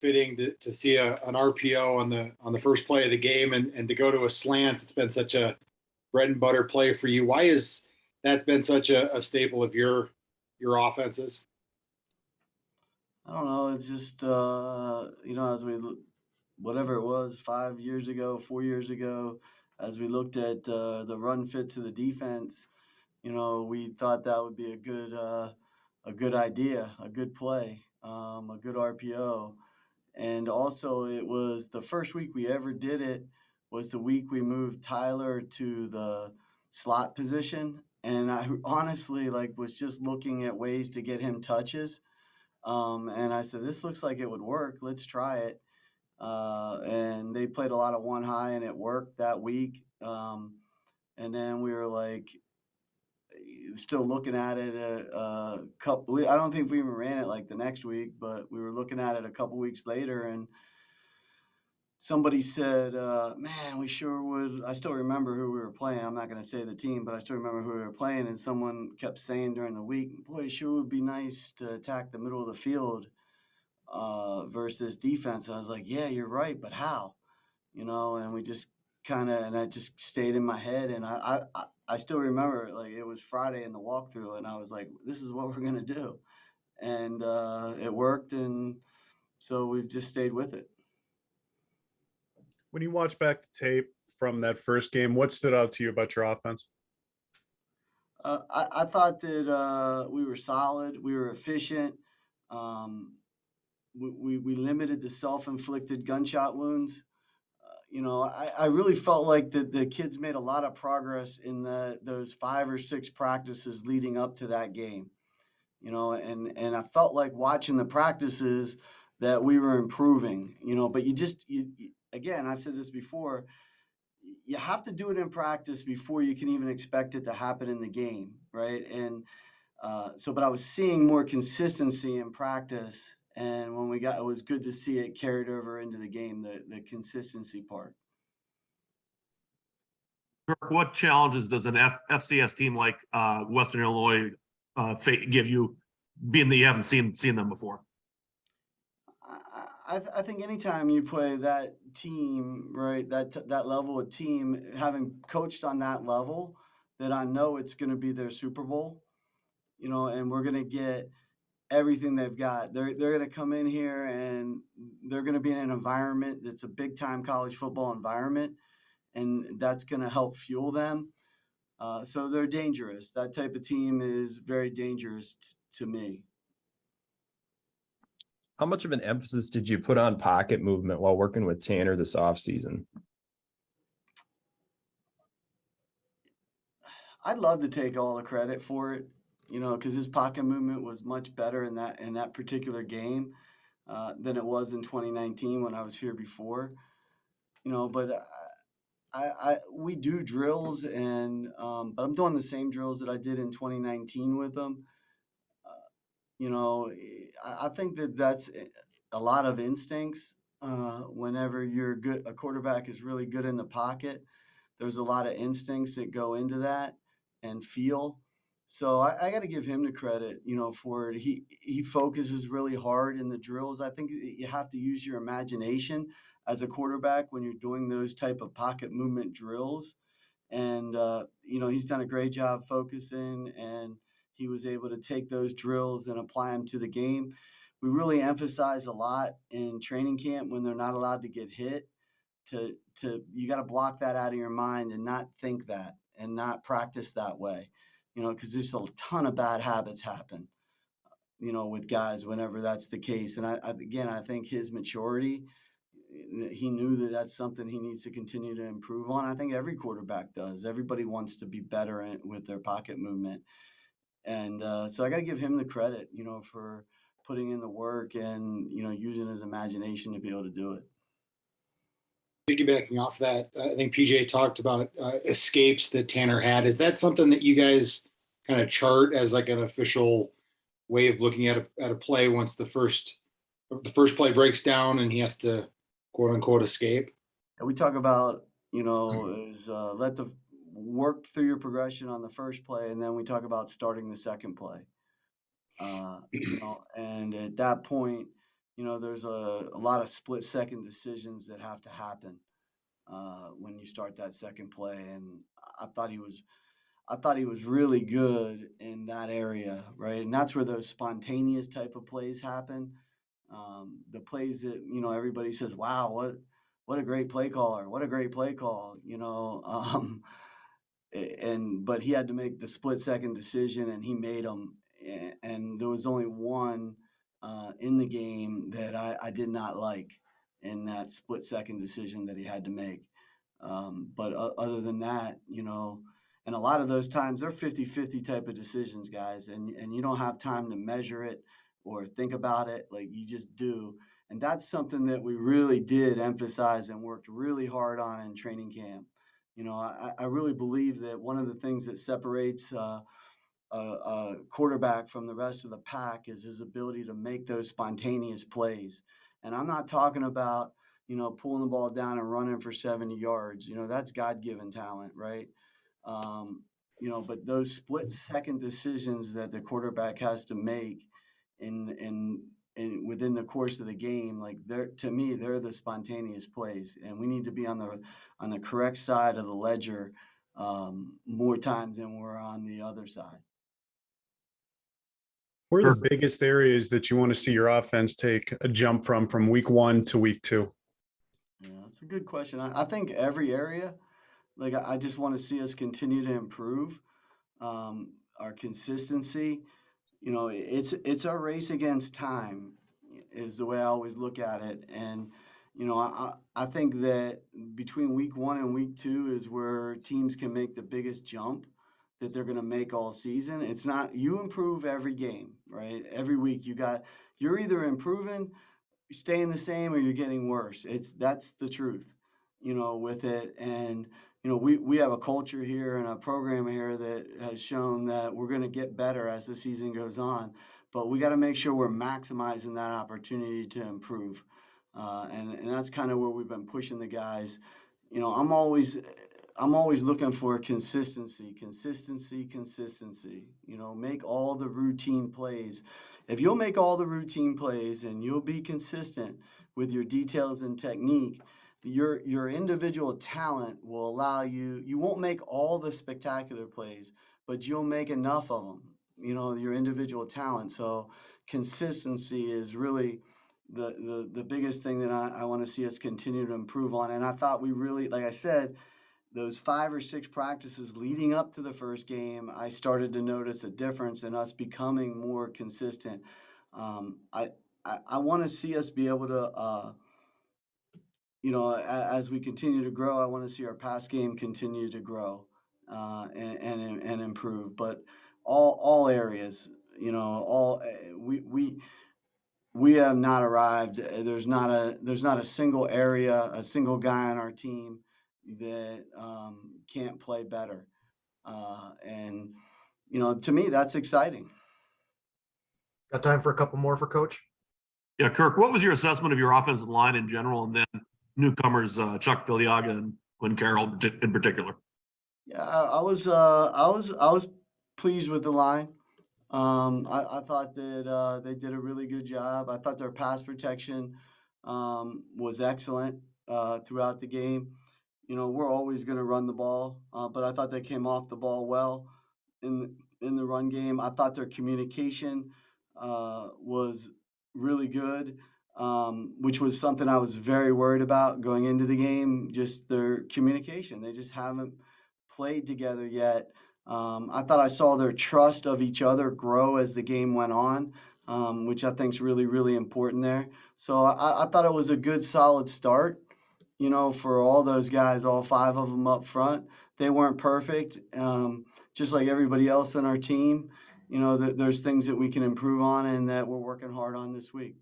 fitting to see an RPO on the first play of the game and to go to a slant. It's been such a bread and butter play for you. Why is that been such a staple of your offenses? I don't know. It's just as whatever it was 5 years ago, 4 years ago, as we looked at the run fit to the defense, we thought that would be a good idea, a good play, a good RPO. And also, it was the first week we ever did it was the week we moved Tyler to the slot position. And I honestly was just looking at ways to get him touches. And I said, this looks like it would work. Let's try it. And they played a lot of one high, and it worked that week. And then we were still looking at it a couple. I don't think we even ran it the next week, but we were looking at it a couple weeks later, and somebody said, "Man, we sure would." I still remember who we were playing. I'm not going to say the team, but I still remember who we were playing. And someone kept saying during the week, "Boy, it sure would be nice to attack the middle of the field versus defense." And I was like, "Yeah, you're right, but how?" And we just and I just stayed in my head, and I still remember it was Friday in the walkthrough, and I was like, this is what we're going to do. And it worked, and so we've just stayed with it. When you watch back the tape from that first game, what stood out to you about your offense? I thought that we were solid. We were efficient. We limited the self-inflicted gunshot wounds. I really felt like the kids made a lot of progress in those 5 or 6 practices leading up to that game. And I felt like watching the practices that we were improving. But again, I've said this before, you have to do it in practice before you can even expect it to happen in the game, right? And but I was seeing more consistency in practice. And when it was good to see it carried over into the game, the consistency part. Kirk, what challenges does an FCS team like Western Illinois give you, being that you haven't seen them before? I think anytime you play that team, right, that level of team, having coached on that level, that I know it's going to be their Super Bowl, and we're going to get everything they've got. They're going to come in here, and they're going to be in an environment that's a big-time college football environment, and that's going to help fuel them. So they're dangerous. That type of team is very dangerous to me. How much of an emphasis did you put on pocket movement while working with Tanner this offseason? I'd love to take all the credit for it, because his pocket movement was much better in that particular game than it was in 2019 when I was here before. But we do drills, and but I'm doing the same drills that I did in 2019 with them. I think that's a lot of instincts. Whenever a quarterback is really good in the pocket, there's a lot of instincts that go into that and feel. So I got to give him the credit, for it. He focuses really hard in the drills. I think you have to use your imagination as a quarterback when you're doing those type of pocket movement drills. And, he's done a great job focusing, and he was able to take those drills and apply them to the game. We really emphasize a lot in training camp when they're not allowed to get hit you got to block that out of your mind and not think that and not practice that way, because there's a ton of bad habits happen, with guys whenever that's the case. And I think his maturity, he knew that that's something he needs to continue to improve on. I think every quarterback does. Everybody wants to be better with their pocket movement. And so I got to give him the credit, for putting in the work and, using his imagination to be able to do it. Piggybacking off that, I think PJ talked about escapes that Tanner had. Is that something that you guys kind of chart as an official way of looking at a play once the first play breaks down and he has to quote unquote escape? And we talk about, is let the work through your progression on the first play, and then we talk about starting the second play. And at that point, there's a lot of split-second decisions that have to happen when you start that second play, and I thought he was really good in that area, right? And that's where those spontaneous type of plays happen. The plays that everybody says, "Wow, what a great play caller! What a great play call!" But he had to make the split-second decision, and he made them. And there was only one in the game that I did not like in that split-second decision that he had to make. But other than that, and a lot of those times they're 50-50 type of decisions, guys, and you don't have time to measure it or think about it, like you just do. And that's something that we really did emphasize and worked really hard on in training camp. I really believe that one of the things that separates a quarterback from the rest of the pack is his ability to make those spontaneous plays. And I'm not talking about, pulling the ball down and running for 70 yards. That's God-given talent, right? But those split-second decisions that the quarterback has to make in within the course of the game, like to me, they're the spontaneous plays, and we need to be on the correct side of the ledger more times than we're on the other side. Where are the biggest areas that you want to see your offense take a jump from week 1 to week 2? Yeah, that's a good question. I think every area, like I just want to see us continue to improve our consistency. It's a race against time is the way I always look at it. And, I think that between week 1 and week 2 is where teams can make the biggest jump that they're going to make all season. It's not, you improve every game, right? Every week you're either improving, staying the same, or you're getting worse. That's the truth, with it. And, we have a culture here and a program here that has shown that we're going to get better as the season goes on, but we got to make sure we're maximizing that opportunity to improve. And that's kind of where we've been pushing the guys. I'm always looking for consistency. Make all the routine plays. If you'll make all the routine plays and you'll be consistent with your details and technique, your individual talent will allow you won't make all the spectacular plays, but you'll make enough of them, your individual talent. So consistency is really the biggest thing that I want to see us continue to improve on. And I thought we really, like I said, those 5 or 6 practices leading up to the first game, I started to notice a difference in us becoming more consistent. I want to see us be able to, as we continue to grow, I want to see our pass game continue to grow and improve. But all areas, we have not arrived. There's not a single area, a single guy on our team that can't play better. And, to me, that's exciting. Got time for a couple more for Coach? Yeah, Kirk, what was your assessment of your offensive line in general, and then newcomers Chuck Filiaga and Quinn Carroll in particular? Yeah, I was pleased with the line. I thought that they did a really good job. I thought their pass protection was excellent throughout the game. We're always going to run the ball, but I thought they came off the ball well in the run game. I thought their communication was really good, which was something I was very worried about going into the game, just their communication. They just haven't played together yet. I thought I saw their trust of each other grow as the game went on, which I think is really, really important there. So I thought it was a good, solid start, for all those guys, all 5 of them up front. They weren't perfect, just like everybody else on our team. There's things that we can improve on and that we're working hard on this week.